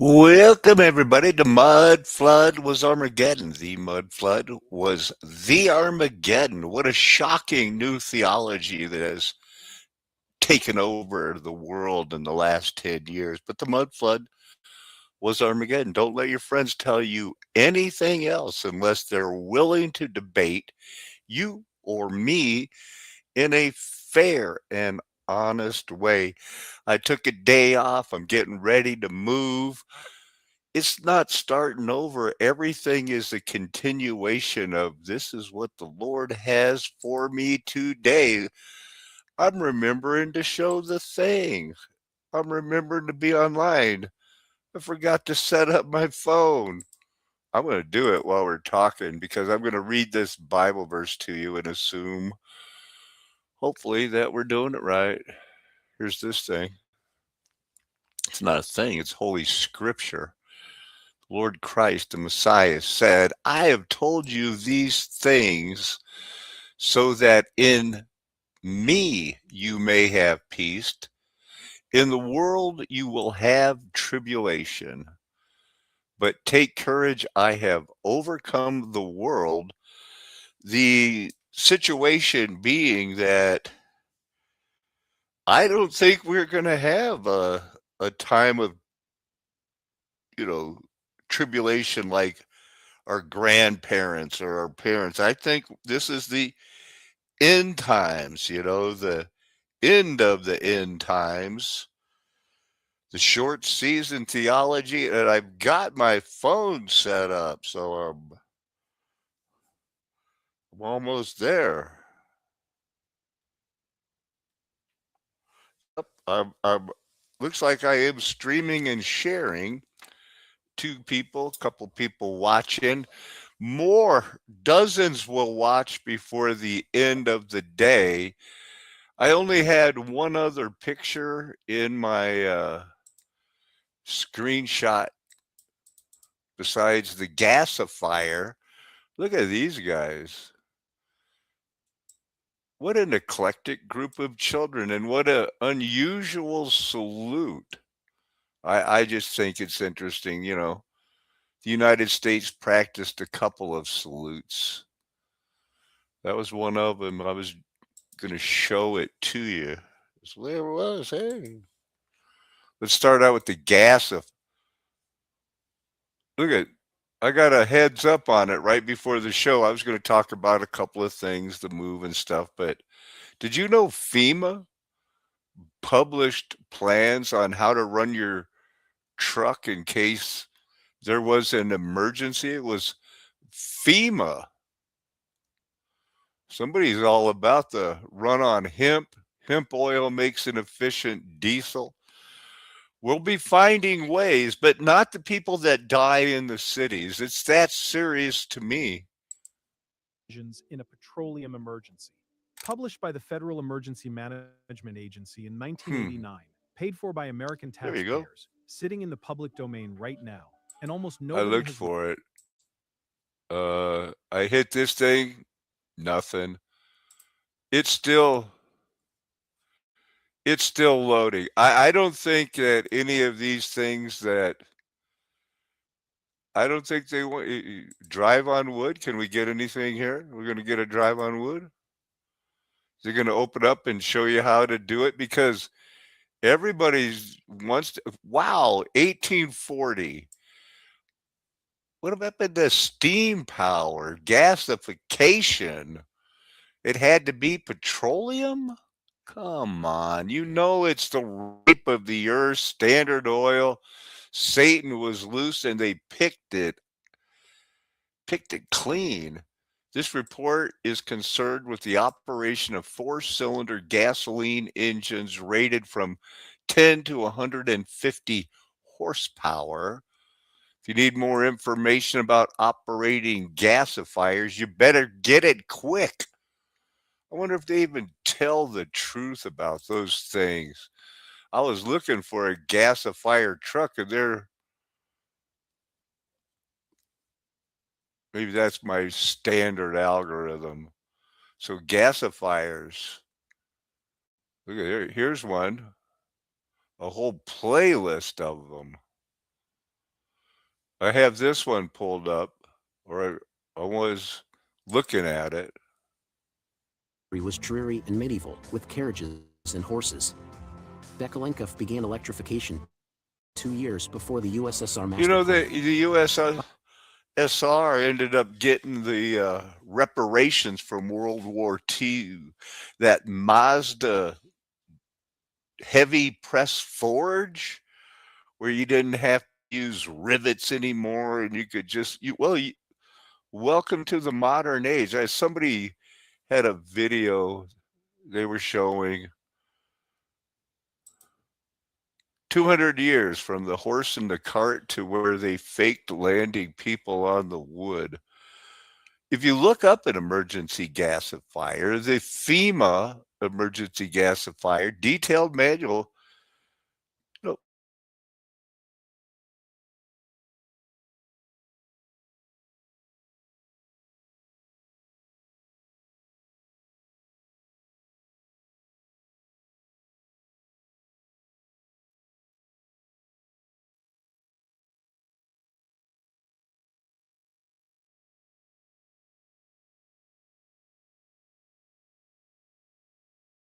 Welcome, everybody, to Mud Flood Was Armageddon. The Mud Flood was the Armageddon. What a shocking new theology that has taken over the world in the last 10 years. But the Mud Flood was Armageddon. Don't let your friends tell you anything else unless they're willing to debate you or me in a fair and honest way. I took a day off. I'm getting ready to move. It's not starting over. Everything is a continuation of this is what the Lord has for me today. I'm remembering to show the thing. I'm remembering to be online. I forgot to set up my phone. I'm going to do it while we're talking because I'm going to read this Bible verse to you and assume, hopefully, that we're doing it right. Here's this thing. It's not a thing, it's Holy Scripture. Lord Christ, the Messiah, said, I have told you these things so that in me you may have peace. In the world you will have tribulation. But take courage, I have overcome the world. The situation being that I don't think we're going to have a time of, you know, tribulation like our grandparents or our parents. I think this is the end times, the end of the end times, the short season theology, and I've got my phone set up, so I'm almost there. Yep, I'm looks like I am streaming and sharing. Two people, a couple people watching. More dozens will watch before the end of the day. I only had one other picture in my screenshot besides the gasifier. Look at these guys. What an eclectic group of children and what an unusual salute. I just think it's interesting. The United States practiced a couple of salutes. That was one of them. I was going to show it to you. So there it was. Hey, let's start out with the gas. Look at, I got a heads up on it right before the show. I was going to talk about a couple of things, the move and stuff, but did you know FEMA published plans on how to run your truck in case there was an emergency? It was FEMA. Somebody's all about the run on hemp. Hemp oil makes an efficient diesel. We'll be finding ways, but not the people that die in the cities. It's that serious to me. In a petroleum emergency. Published by the Federal Emergency Management Agency in Hmm. 1989, paid for by American There you go. taxpayers, sitting in the public domain right now, and almost I nobody looked has. for it. I hit this thing. Nothing. It's still it's still loading. I don't think that any of these things that I don't think they want drive on wood. Can we get anything here? We're going to get a drive on wood. Is it going to open up and show you how to do it? Because everybody's wants to. Wow, 1840. What about the steam power, gasification? It had to be petroleum? Come on. You know it's the rape of the earth, Standard Oil. Satan was loose and they picked it clean. This report is concerned with the operation of four-cylinder gasoline engines rated from 10 to 150 horsepower. If you need more information about operating gasifiers, you better get it quick. I wonder if they even tell the truth about those things. I was looking for a gasifier truck, and maybe that's my standard algorithm. So gasifiers. Look at here. Here's one. A whole playlist of them. I have this one pulled up, or I was looking at it. Was dreary and medieval, with carriages and horses. Bekelenkov began electrification 2 years before the USSR master You know, plan. the USSR ended up getting the reparations from World War II. That Mazda heavy press forge, where you didn't have to use rivets anymore, and you could just welcome to the modern age. Somebody had a video they were showing 200 years from the horse and the cart to where they faked landing people on the wood. If you look up an emergency gasifier, the FEMA emergency gasifier detailed manual, no,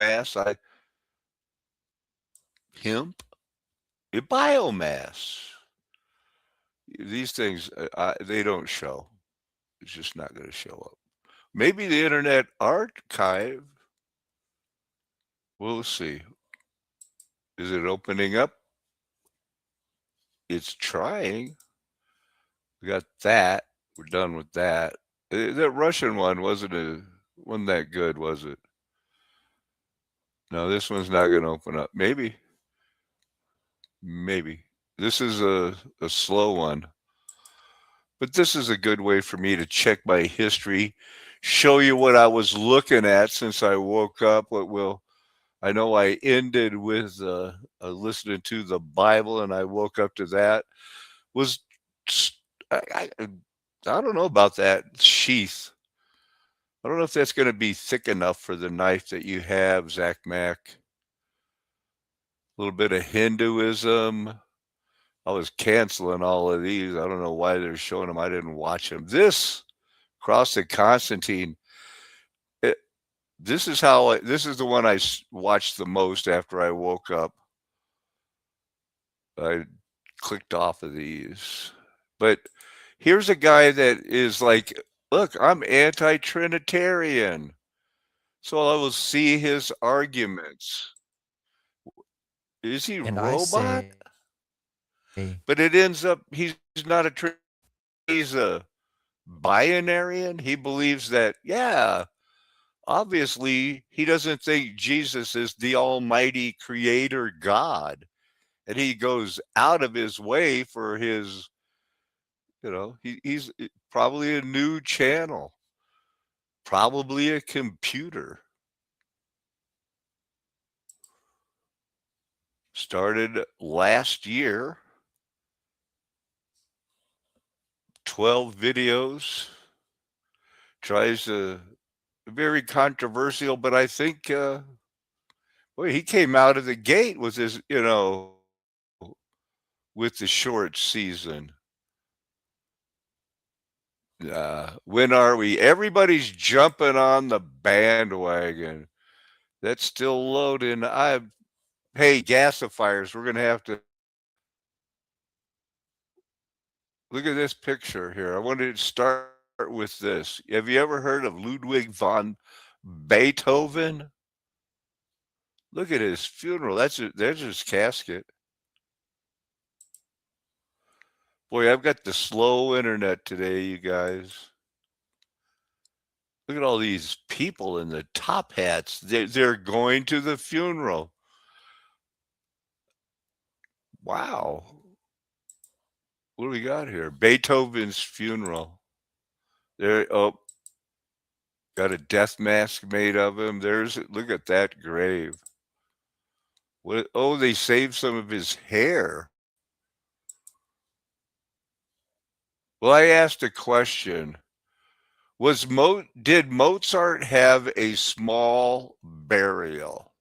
mass, hemp, biomass. These things, they don't show. It's just not going to show up. Maybe the Internet Archive. We'll see. Is it opening up? It's trying. We got that. We're done with that. That Russian one wasn't that good, was it? No, this one's not going to open up. Maybe. This is a slow one. But this is a good way for me to check my history, show you what I was looking at since I woke up. I know I ended with listening to the Bible, and I woke up to that. I don't know about that sheath. I don't know if that's going to be thick enough for the knife that you have, Zach Mack. A little bit of Hinduism. I was canceling all of these. I don't know why they're showing them. I didn't watch them. This Cross of Constantine. This is the one I watched the most after I woke up. I clicked off of these. But here's a guy that is like, look, I'm anti-Trinitarian. So I will see his arguments. Is he And robot? But it ends up he's not he's a binarian. He believes that, yeah, obviously he doesn't think Jesus is the almighty creator God. And he goes out of his way for his, he's probably a new channel, probably a computer. Started last year, 12 videos, tries to, very controversial, but I think, he came out of the gate with his, with the short season. When are we? Everybody's jumping on the bandwagon. That's still loading. Hey, gasifiers, we're going to have to look at this picture here. I wanted to start with this. Have you ever heard of Ludwig von Beethoven? Look at his funeral. There's his casket. Boy, I've got the slow internet today, you guys. Look at all these people in the top hats. They're going to the funeral. Wow. What do we got here? Beethoven's funeral. There. Oh, got a death mask made of him. Look at that grave. What? Oh, they saved some of his hair. Well, I asked a question. Did Mozart have a small burial?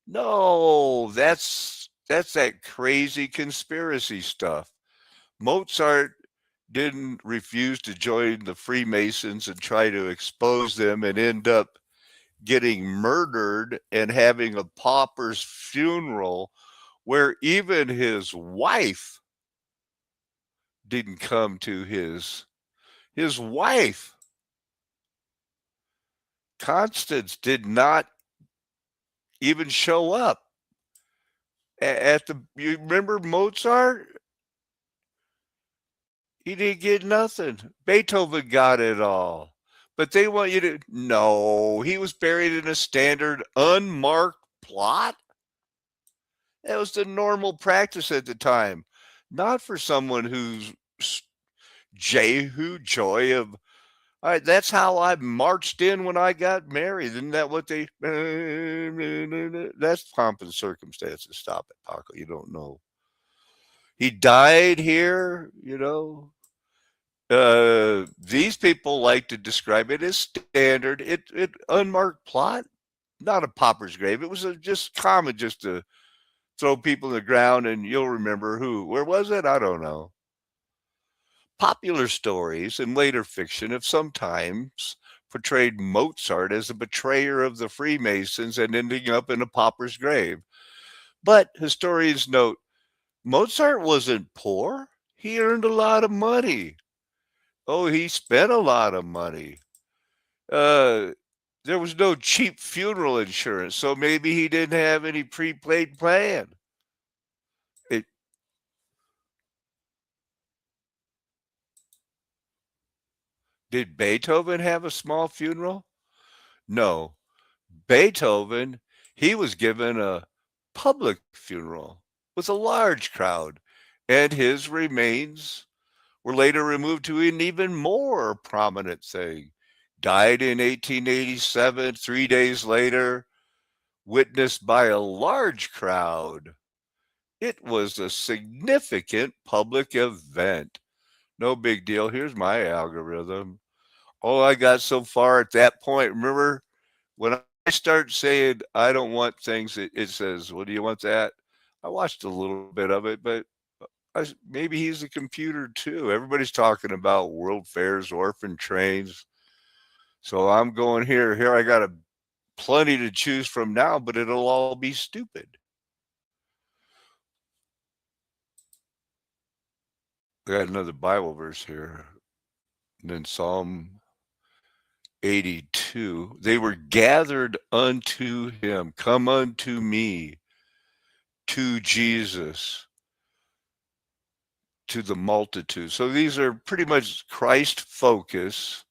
No, that's that crazy conspiracy stuff. Mozart didn't refuse to join the Freemasons and try to expose them and end up getting murdered and having a pauper's funeral where even his wife didn't come to his wife. Constance did not even show up at the, you remember Mozart? He didn't get nothing. Beethoven got it all. But they want you to, no, he was buried in a standard unmarked plot. That was the normal practice at the time. Not for someone who's Jehu, joy of, all right, that's how I marched in when I got married. Isn't that what they, that's pomp and circumstances. Stop it, Paco. You don't know. He died here, you know. These people like to describe it as standard. It unmarked plot, not a pauper's grave. It was just common just to throw people in the ground, and you'll remember who. Where was it? I don't know. Popular stories and later fiction have sometimes portrayed Mozart as a betrayer of the Freemasons and ending up in a pauper's grave. But historians note Mozart wasn't poor. He earned a lot of money. Oh, he spent a lot of money. There was no cheap funeral insurance, so maybe he didn't have any prepaid plan. Did Beethoven have a small funeral? No. Beethoven, he was given a public funeral with a large crowd, and his remains were later removed to an even more prominent thing. Died in 1887, 3 days later, witnessed by a large crowd. It was a significant public event. No big deal. Here's my algorithm. All I got so far at that point, remember when I start saying I don't want things, it says, well, do you want that? I watched a little bit of it, but maybe he's a computer too. Everybody's talking about world fairs, orphan trains. So I'm going here. Here I got plenty to choose from now, but it'll all be stupid. I got another Bible verse here. And then Psalm 82. They were gathered unto him. Come unto me, to Jesus, to the multitude. So these are pretty much Christ focus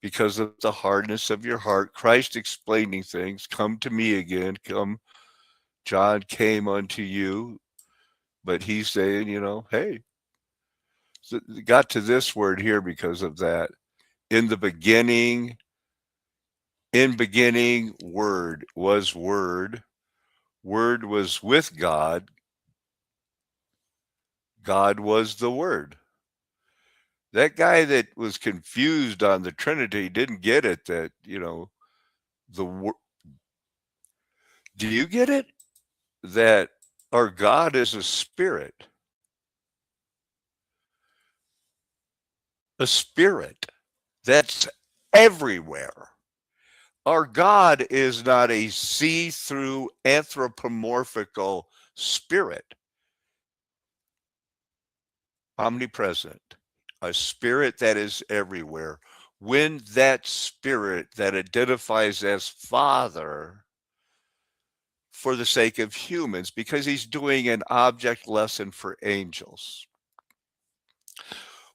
because of the hardness of your heart. Christ explaining things. Come to me again. Come. John came unto you. But he's saying, you know, hey, so got to this word here because of that. In the beginning, word was word. Word was with God. God was the word. That guy that was confused on the Trinity didn't get it that, you know, the word. Do you get it? That our God is a spirit. A spirit that's everywhere. Our God is not a see-through anthropomorphical spirit. Omnipresent, a spirit that is everywhere. When that spirit that identifies as Father for the sake of humans, because he's doing an object lesson for angels.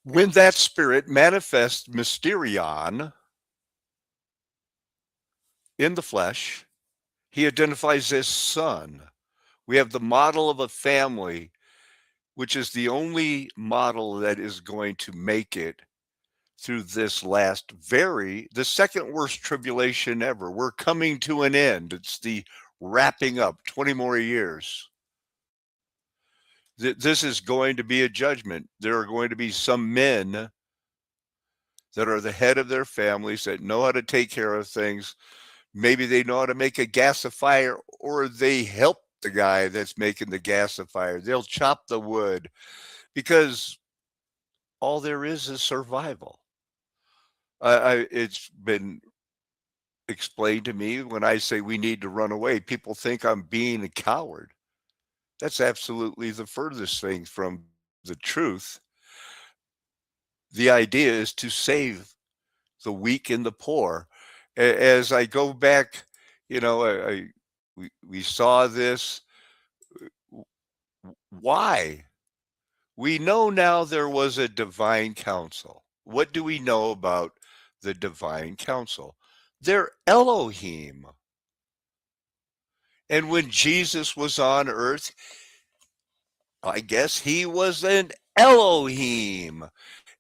When that spirit manifests mysterion in the flesh, he identifies as son. We have the model of a family, which is the only model that is going to make it through this the second worst tribulation ever. We're coming to an end. It's the wrapping up, 20 more years. This is going to be a judgment. There are going to be some men that are the head of their families that know how to take care of things. Maybe they know how to make a gasifier, or they help the guy that's making the gasifier. They'll chop the wood because all there is survival. It's been explained to me when I say we need to run away, people think I'm being a coward. That's absolutely the furthest thing from the truth. The idea is to save the weak and the poor. As I go back, we saw this. Why? We know now there was a divine council. What do we know about the divine council? They're Elohim. And when Jesus was on earth, I guess he was an Elohim.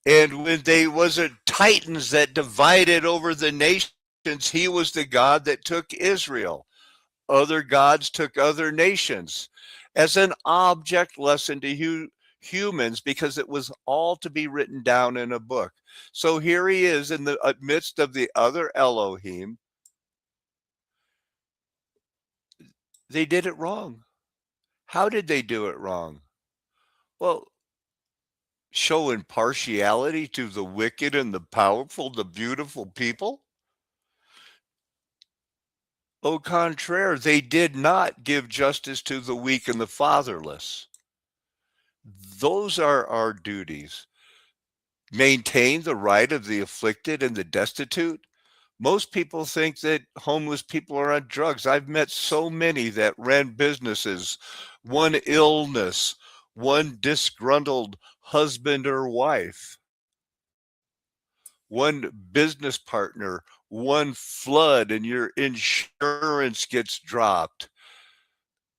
And when they wasn't titans that divided over the nations, he was the God that took Israel. Other gods took other nations as an object lesson to humans, because it was all to be written down in a book. So here he is in the midst of the other Elohim. They did it wrong. How did they do it wrong? Well, show impartiality to the wicked and the powerful, the beautiful people? Au contraire, they did not give justice to the weak and the fatherless. Those are our duties. Maintain the right of the afflicted and the destitute. Most people think that homeless people are on drugs. I've met so many that ran businesses, one illness, one disgruntled husband or wife, one business partner, one flood, and your insurance gets dropped.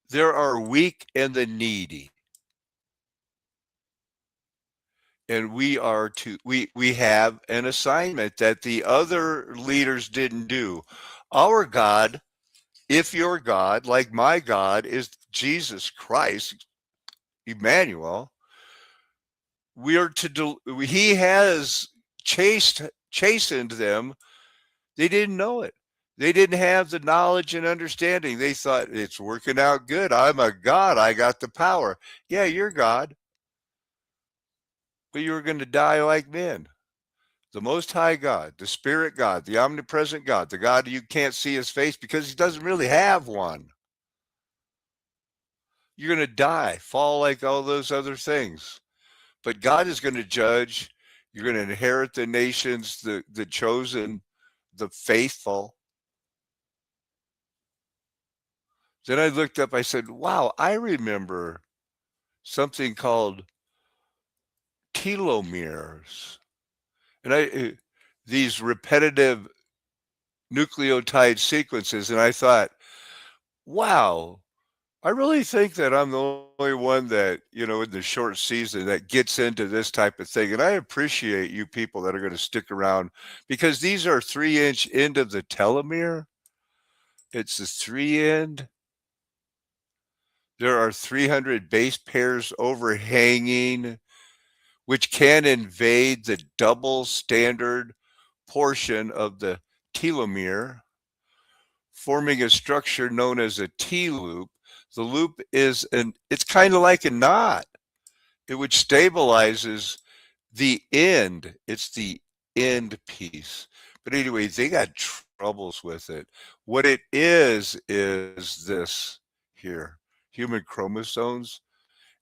There are weak and the needy. And we have an assignment that the other leaders didn't do. Our God, if your God, like my God, is Jesus Christ, Emmanuel, he has chastened them. They didn't know it. They didn't have the knowledge and understanding. They thought it's working out good. I'm a God. I got the power. Yeah, you're God. But you were going to die like men. The Most High God, the Spirit God, the omnipresent God, the God you can't see his face because he doesn't really have one. You're going to die, fall like all those other things. But God is going to judge. You're going to inherit the nations, the chosen, the faithful. Then I looked up, I said, wow, I remember something called telomeres. And these repetitive nucleotide sequences. And I thought, wow, I really think that I'm the only one that, in the short season that gets into this type of thing. And I appreciate you people that are going to stick around, because these are 3-inch end of the telomere. It's the 3 end. There are 300 base pairs overhanging, which can invade the double standard portion of the telomere, forming a structure known as a T-loop. The loop it's kind of like a knot, which stabilizes the end. It's the end piece. But anyway, they got troubles with it. What it is this here, human chromosomes.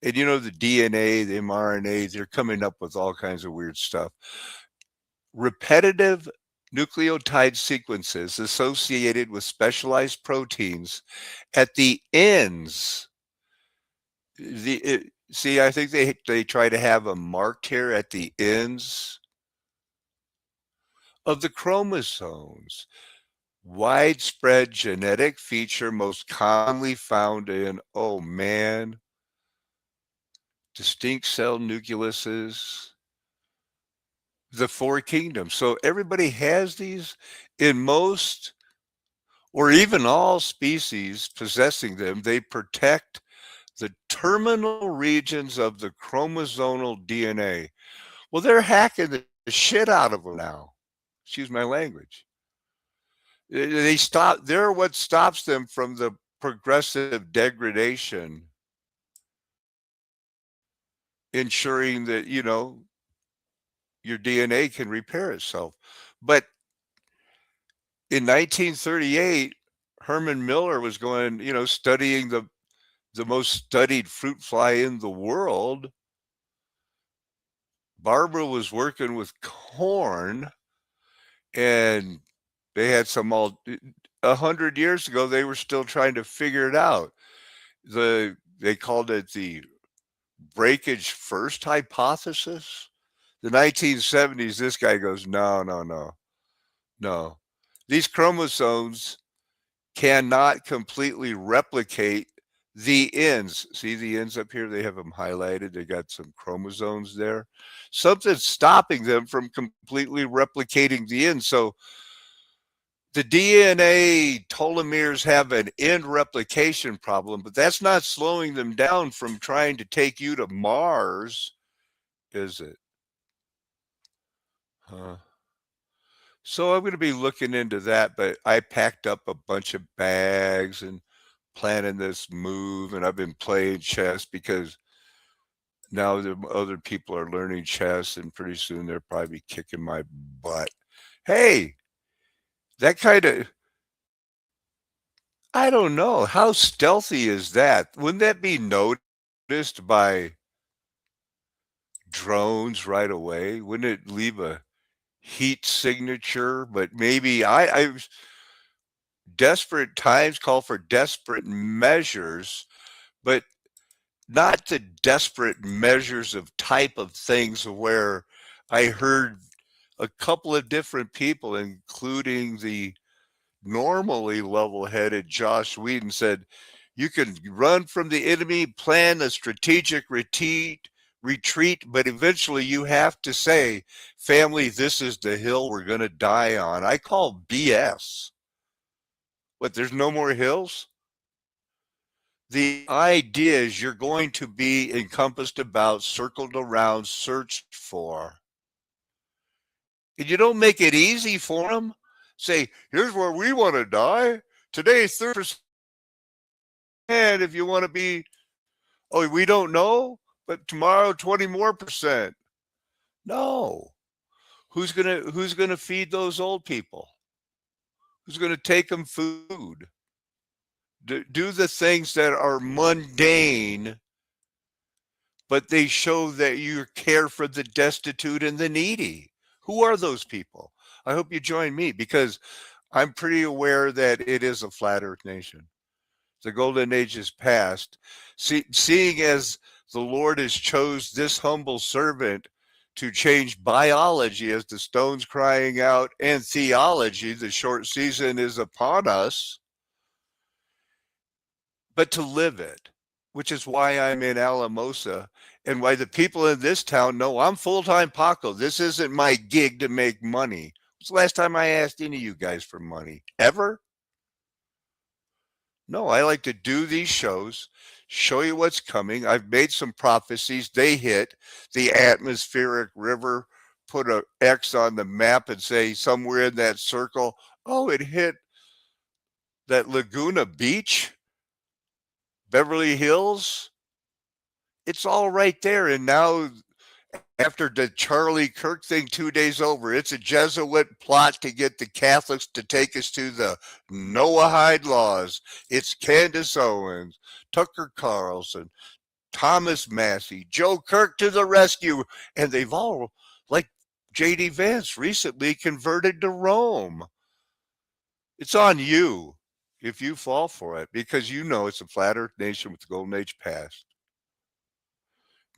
And the DNA, the mRNA, they're coming up with all kinds of weird stuff. Repetitive nucleotide sequences associated with specialized proteins at the ends. See, I think they try to have them marked here at the ends of the chromosomes. Widespread genetic feature most commonly found in, distinct cell nucleuses, the 4 kingdoms. So everybody has these. In most or even all species possessing them, they protect the terminal regions of the chromosomal DNA. Well, they're hacking the shit out of them now. Excuse my language. They're what stops them from the progressive degradation, ensuring that, your DNA can repair itself. But in 1938, Herman Miller was going, studying the most studied fruit fly in the world. Barbara was working with corn, and they had some 100 years ago, they were still trying to figure it out. They called it the breakage first hypothesis. The 1970s, this guy goes, no. These chromosomes cannot completely replicate the ends. See the ends up here? They have them highlighted. They got some chromosomes there. Something's stopping them from completely replicating the ends. So the DNA telomeres have an end replication problem, but that's not slowing them down from trying to take you to Mars, is it? Huh. So I'm going to be looking into that, but I packed up a bunch of bags and planning this move, and I've been playing chess because now the other people are learning chess, and pretty soon they're probably kicking my butt. Hey, that kind of, I don't know. How stealthy is that? Wouldn't that be noticed by drones right away? Wouldn't it leave a heat signature? But maybe I desperate times call for desperate measures, but not the desperate measures of type of things where I heard a couple of different people, including the normally level-headed Josh Whedon, said, you can run from the enemy, plan a strategic retreat, but eventually you have to say, family, this is the hill we're going to die on. I call BS. What, there's no more hills? The idea is you're going to be encompassed about, circled around, searched for. And you don't make it easy for them. Say, here's where we want to die. Today, 30%. If you want to be, oh, we don't know, but tomorrow, 20 more percent. No. Who's gonna feed those old people? Who's gonna take them food? Do the things that are mundane, but they show that you care for the destitute and the needy. Who are those people? I hope you join me, because I'm pretty aware that it is a flat earth nation. The golden age is past. Seeing as the Lord has chose this humble servant to change biology as the stone's crying out, and theology, the short season is upon us, but to live it, which is why I'm in Alamosa, and why the people in this town know I'm full-time Paco. This isn't my gig to make money. When's the last time I asked any of you guys for money? Ever? No, I like to do these shows, show you what's coming. I've made some prophecies. They hit. The atmospheric river, put an X on the map and say somewhere in that circle, oh, it hit that Laguna Beach, Beverly Hills. It's all right there. And now, after the Charlie Kirk thing 2 days over, it's a Jesuit plot to get the Catholics to take us to the Noahide laws. It's Candace Owens, Tucker Carlson, Thomas Massey, Joe Kirk to the rescue. And they've all, like J.D. Vance, recently converted to Rome. It's on you if you fall for it, because you know it's a flat earth nation with the golden age past.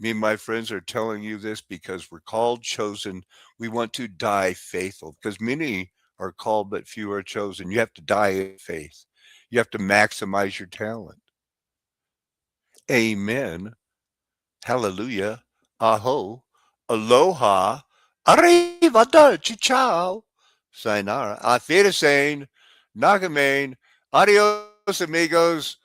Me and my friends are telling you this because we're called, chosen. We want to die faithful, because many are called, but few are chosen. You have to die in faith. You have to maximize your talent. Amen. Hallelujah. Aho. Aloha. Arrivederci. Ciao. Sayonara. Auf Wiedersehen. Nagamane. Adios, amigos.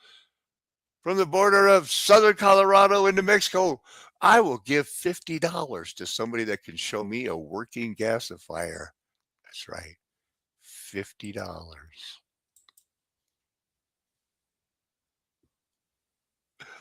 From the border of southern Colorado into Mexico, I will give $50 to somebody that can show me a working gasifier. That's right, $50.